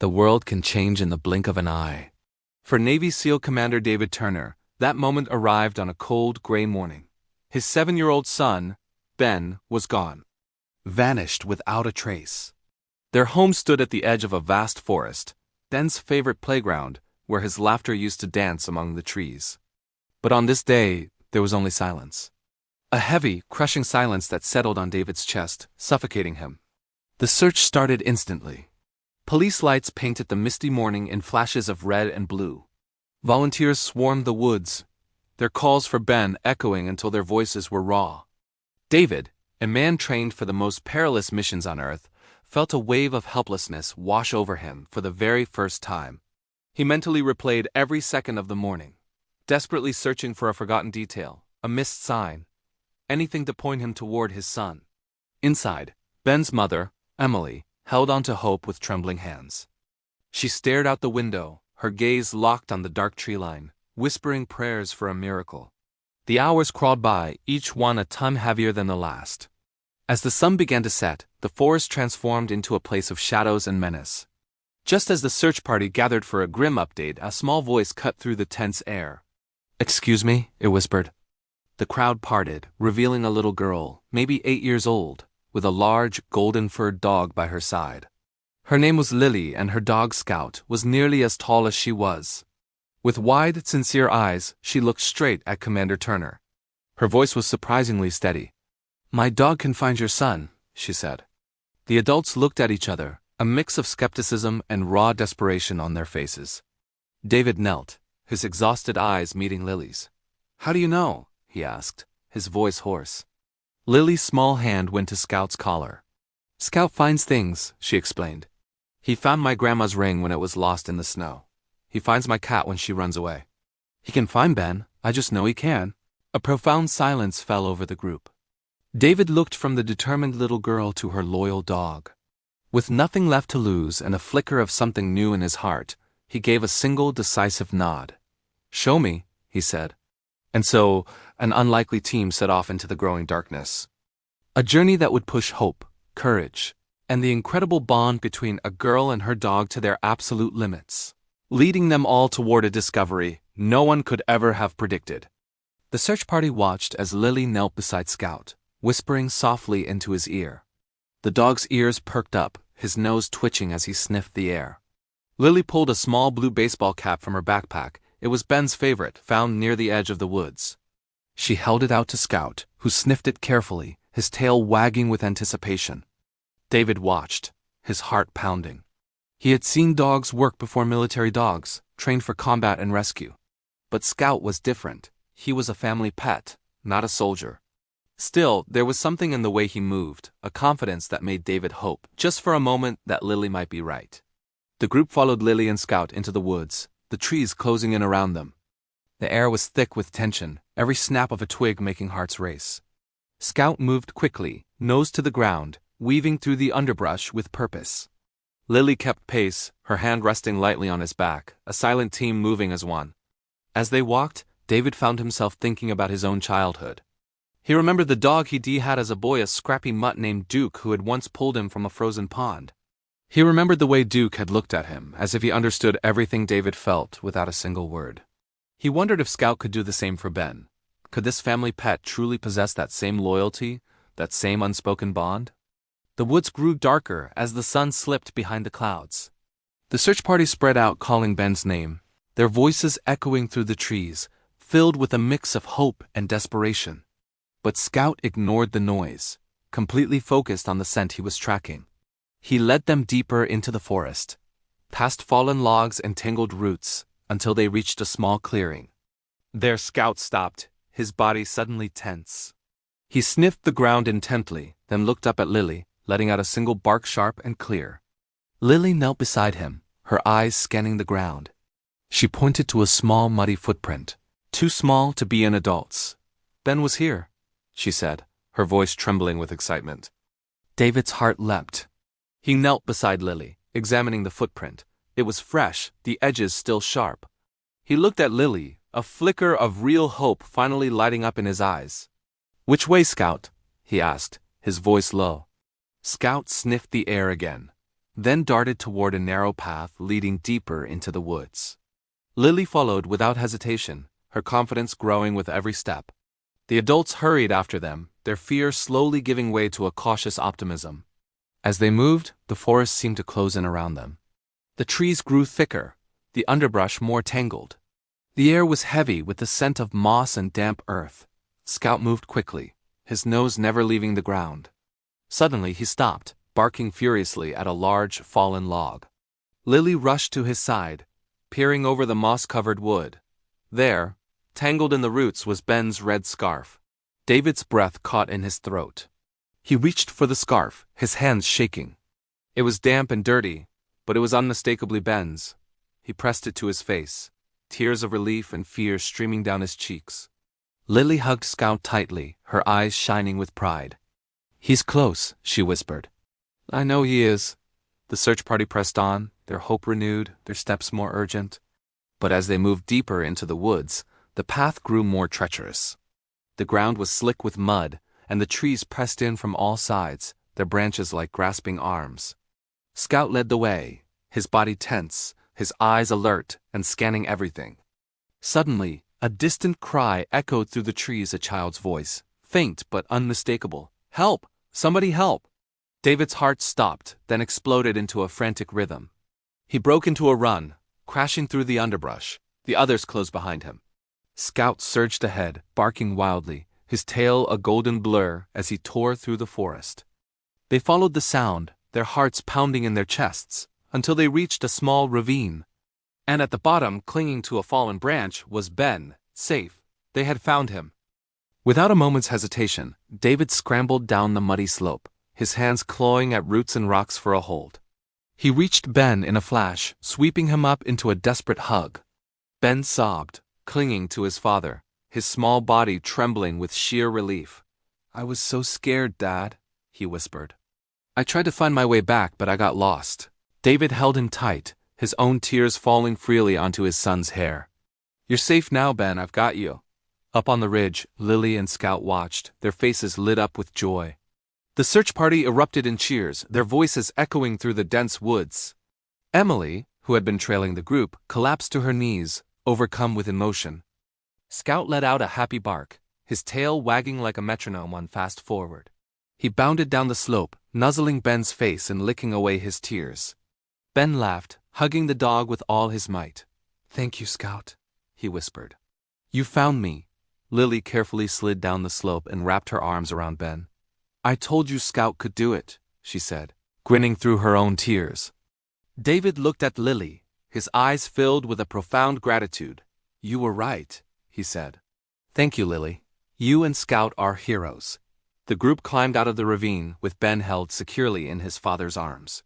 The world can change in the blink of an eye. For Navy SEAL Commander David Turner, that moment arrived on a cold, gray morning. His 7-year-old son, Ben, was gone. Vanished without a trace. Their home stood at the edge of a vast forest, Ben's favorite playground, where his laughter used to dance among the trees. But on this day, there was only silence. A heavy, crushing silence that settled on David's chest, suffocating him. The search started instantly. Police lights painted the misty morning in flashes of red and blue. Volunteers swarmed the woods, their calls for Ben echoing until their voices were raw. David, a man trained for the most perilous missions on Earth, felt a wave of helplessness wash over him for the very first time. He mentally replayed every second of the morning, desperately searching for a forgotten detail, a missed sign, anything to point him toward his son. Inside, Ben's mother, Emily, held on to hope with trembling hands. She stared out the window, her gaze locked on the dark tree line, whispering prayers for a miracle. The hours crawled by, each one a ton heavier than the last. As the sun began to set, the forest transformed into a place of shadows and menace. Just as the search party gathered for a grim update, a small voice cut through the tense air. "Excuse me," it whispered. The crowd parted, revealing a little girl, maybe 8 years old, with a large, golden-furred dog by her side. Her name was Lily, and her dog Scout was nearly as tall as she was. With wide, sincere eyes, she looked straight at Commander Turner. Her voice was surprisingly steady. "My dog can find your son," she said. The adults looked at each other, a mix of skepticism and raw desperation on their faces. David knelt, his exhausted eyes meeting Lily's. "How do you know?" he asked, his voice hoarse. Lily's small hand went to Scout's collar. "Scout finds things," she explained. "He found my grandma's ring when it was lost in the snow. He finds my cat when she runs away. He can find Ben, I just know he can." A profound silence fell over the group. David looked from the determined little girl to her loyal dog. With nothing left to lose and a flicker of something new in his heart, he gave a single decisive nod. "Show me," he said. And so, an unlikely team set off into the growing darkness. A journey that would push hope, courage, and the incredible bond between a girl and her dog to their absolute limits, leading them all toward a discovery no one could ever have predicted. The search party watched as Lily knelt beside Scout, whispering softly into his ear. The dog's ears perked up, his nose twitching as he sniffed the air. Lily pulled a small blue baseball cap from her backpack. It was Ben's favorite, found near the edge of the woods. She held it out to Scout, who sniffed it carefully, his tail wagging with anticipation. David watched, his heart pounding. He had seen dogs work before military dogs, trained for combat and rescue. But Scout was different. He was a family pet, not a soldier. Still, there was something in the way he moved, a confidence that made David hope, just for a moment, that Lily might be right. The group followed Lily and Scout into the woods, the trees closing in around them. The air was thick with tension, every snap of a twig making hearts race. Scout moved quickly, nose to the ground, weaving through the underbrush with purpose. Lily kept pace, her hand resting lightly on his back, a silent team moving as one. As they walked, David found himself thinking about his own childhood. He remembered the dog he had as a boy, a scrappy mutt named Duke, who had once pulled him from a frozen pond. He remembered the way Duke had looked at him, as if he understood everything David felt without a single word. He wondered if Scout could do the same for Ben. Could this family pet truly possess that same loyalty, that same unspoken bond? The woods grew darker as the sun slipped behind the clouds. The search party spread out, calling Ben's name, their voices echoing through the trees, filled with a mix of hope and desperation. But Scout ignored the noise, completely focused on the scent he was tracking. He led them deeper into the forest, past fallen logs and tangled roots, until they reached a small clearing. There Scout stopped, his body suddenly tense. He sniffed the ground intently, then looked up at Lily, letting out a single bark sharp and clear. Lily knelt beside him, her eyes scanning the ground. She pointed to a small muddy footprint, too small to be an adult's. "Ben was here," she said, her voice trembling with excitement. David's heart leapt. He knelt beside Lily, examining the footprint. It was fresh, the edges still sharp. He looked at Lily, a flicker of real hope finally lighting up in his eyes. "Which way, Scout?" he asked, his voice low. Scout sniffed the air again. then darted toward a narrow path leading deeper into the woods. Lily followed without hesitation, her confidence growing with every step. The adults hurried after them, their fear slowly giving way to a cautious optimism. As they moved, the forest seemed to close in around them. The trees grew thicker, the underbrush more tangled. The air was heavy with the scent of moss and damp earth. Scout moved quickly, his nose never leaving the ground. Suddenly he stopped, barking furiously at a large, fallen log. Lily rushed to his side, peering over the moss-covered wood. There, tangled in the roots, was Ben's red scarf. David's breath caught in his throat. He reached for the scarf, his hands shaking. It was damp and dirty, but it was unmistakably Ben's. He pressed it to his face, tears of relief and fear streaming down his cheeks. Lily hugged Scout tightly, her eyes shining with pride. "He's close," she whispered. "I know he is." The search party pressed on, their hope renewed, their steps more urgent. But as they moved deeper into the woods, the path grew more treacherous. The ground was slick with mud, and the trees pressed in from all sides, their branches like grasping arms. Scout led the way, his body tense, his eyes alert and scanning everything. Suddenly, a distant cry echoed through the trees, a child's voice, faint but unmistakable. "Help! Somebody help!" David's heart stopped, then exploded into a frantic rhythm. He broke into a run, crashing through the underbrush, the others close behind him. Scout surged ahead, barking wildly, his tail a golden blur as he tore through the forest. They followed the sound, their hearts pounding in their chests, until they reached a small ravine. And at the bottom, clinging to a fallen branch, was Ben, safe. They had found him. Without a moment's hesitation, David scrambled down the muddy slope, his hands clawing at roots and rocks for a hold. He reached Ben in a flash, sweeping him up into a desperate hug. Ben sobbed, clinging to his father, his small body trembling with sheer relief. "I was so scared, Dad," he whispered. "I tried to find my way back, but I got lost." David held him tight, his own tears falling freely onto his son's hair. "You're safe now, Ben, I've got you." Up on the ridge, Lily and Scout watched, their faces lit up with joy. The search party erupted in cheers, their voices echoing through the dense woods. Emily, who had been trailing the group, collapsed to her knees, overcome with emotion. Scout let out a happy bark, his tail wagging like a metronome on fast forward. He bounded down the slope, nuzzling Ben's face and licking away his tears. Ben laughed, hugging the dog with all his might. "Thank you, Scout," he whispered. "You found me." Lily carefully slid down the slope and wrapped her arms around Ben. "I told you Scout could do it," she said, grinning through her own tears. David looked at Lily, his eyes filled with a profound gratitude. "You were right," he said. "Thank you, Lily. You and Scout are heroes." The group climbed out of the ravine, with Ben held securely in his father's arms.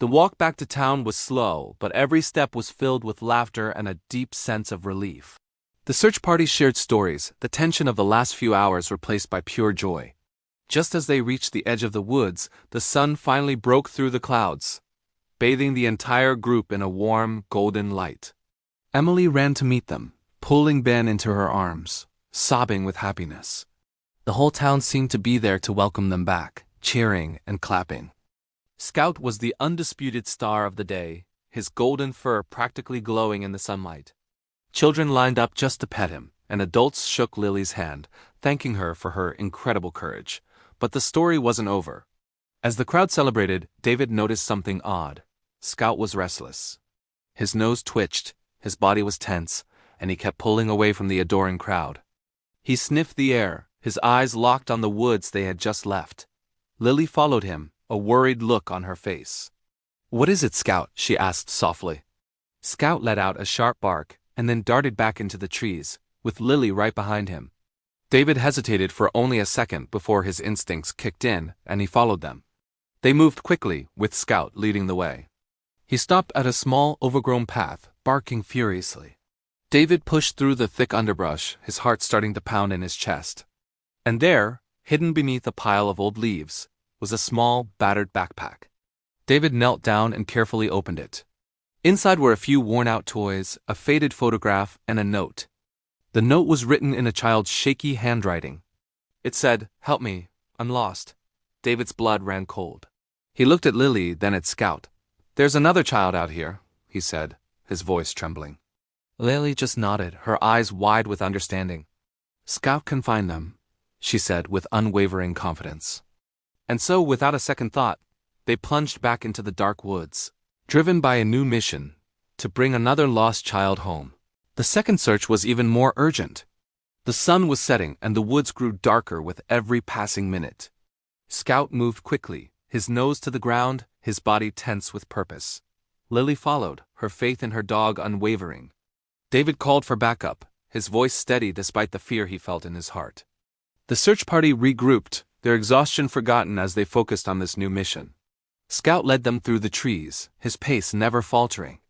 The walk back to town was slow, but every step was filled with laughter and a deep sense of relief. The search party shared stories, the tension of the last few hours replaced by pure joy. Just as they reached the edge of the woods, the sun finally broke through the clouds, bathing the entire group in a warm, golden light. Emily ran to meet them, pulling Ben into her arms, sobbing with happiness. The whole town seemed to be there to welcome them back, cheering and clapping. Scout was the undisputed star of the day, his golden fur practically glowing in the sunlight. Children lined up just to pet him, and adults shook Lily's hand, thanking her for her incredible courage. But the story wasn't over. As the crowd celebrated, David noticed something odd. Scout was restless. His nose twitched, his body was tense, and he kept pulling away from the adoring crowd. He sniffed the air, his eyes locked on the woods they had just left. Lily followed him, a worried look on her face. "What is it, Scout?" she asked softly. Scout let out a sharp bark, and then darted back into the trees, with Lily right behind him. David hesitated for only a second before his instincts kicked in, and he followed them. They moved quickly, with Scout leading the way. He stopped at a small, overgrown path, barking furiously. David pushed through the thick underbrush, his heart starting to pound in his chest. And there, hidden beneath a pile of old leaves, was a small, battered backpack. David knelt down and carefully opened it. Inside were a few worn-out toys, a faded photograph, and a note. The note was written in a child's shaky handwriting. It said, "Help me, I'm lost." David's blood ran cold. He looked at Lily, then at Scout, "There's another child out here," he said, his voice trembling. Lily just nodded, her eyes wide with understanding. "Scout can find them," she said with unwavering confidence. And so, without a second thought, they plunged back into the dark woods, driven by a new mission, to bring another lost child home. The second search was even more urgent. The sun was setting and the woods grew darker with every passing minute. Scout moved quickly, his nose to the ground, his body tense with purpose. Lily followed, her faith in her dog unwavering. David called for backup, his voice steady despite the fear he felt in his heart. The search party regrouped, their exhaustion forgotten as they focused on this new mission. Scout led them through the trees, his pace never faltering.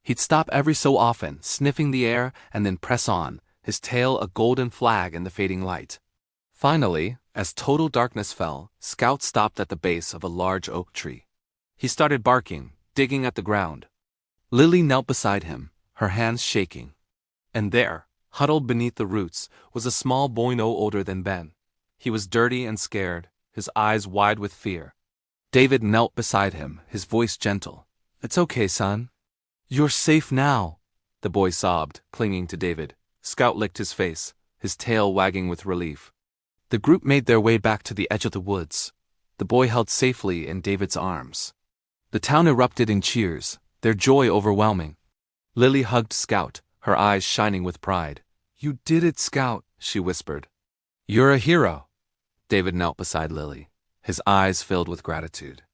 He'd stop every so often, sniffing the air, and then press on, his tail a golden flag in the fading light. Finally, as total darkness fell, Scout stopped at the base of a large oak tree. He started barking, digging at the ground. Lily knelt beside him, her hands shaking. And there, huddled beneath the roots, was a small boy no older than Ben. He was dirty and scared, his eyes wide with fear. David knelt beside him, his voice gentle. "It's okay, son. You're safe now," the boy sobbed, clinging to David. Scout licked his face, his tail wagging with relief. The group made their way back to the edge of the woods, the boy held safely in David's arms. The town erupted in cheers, their joy overwhelming. Lily hugged Scout, her eyes shining with pride. "You did it, Scout," she whispered. "You're a hero." David knelt beside Lily, his eyes filled with gratitude.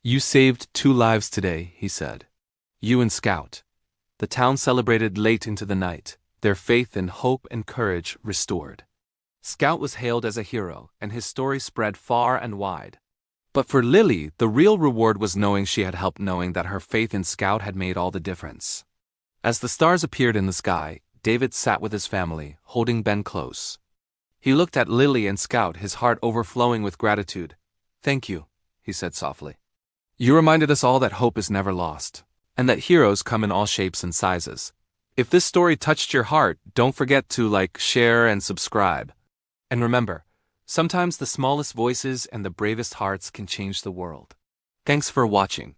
"You saved 2 lives today," he said. "You and Scout." The town celebrated late into the night, their faith in hope and courage restored. Scout was hailed as a hero, and his story spread far and wide. But for Lily, the real reward was knowing she had helped, knowing that her faith in Scout had made all the difference. As the stars appeared in the sky, David sat with his family, holding Ben close. He looked at Lily and Scout, his heart overflowing with gratitude. "Thank you," he said softly. "You reminded us all that hope is never lost, and that heroes come in all shapes and sizes. If this story touched your heart, don't forget to like, share, and subscribe. And remember, sometimes the smallest voices and the bravest hearts can change the world." Thanks for watching.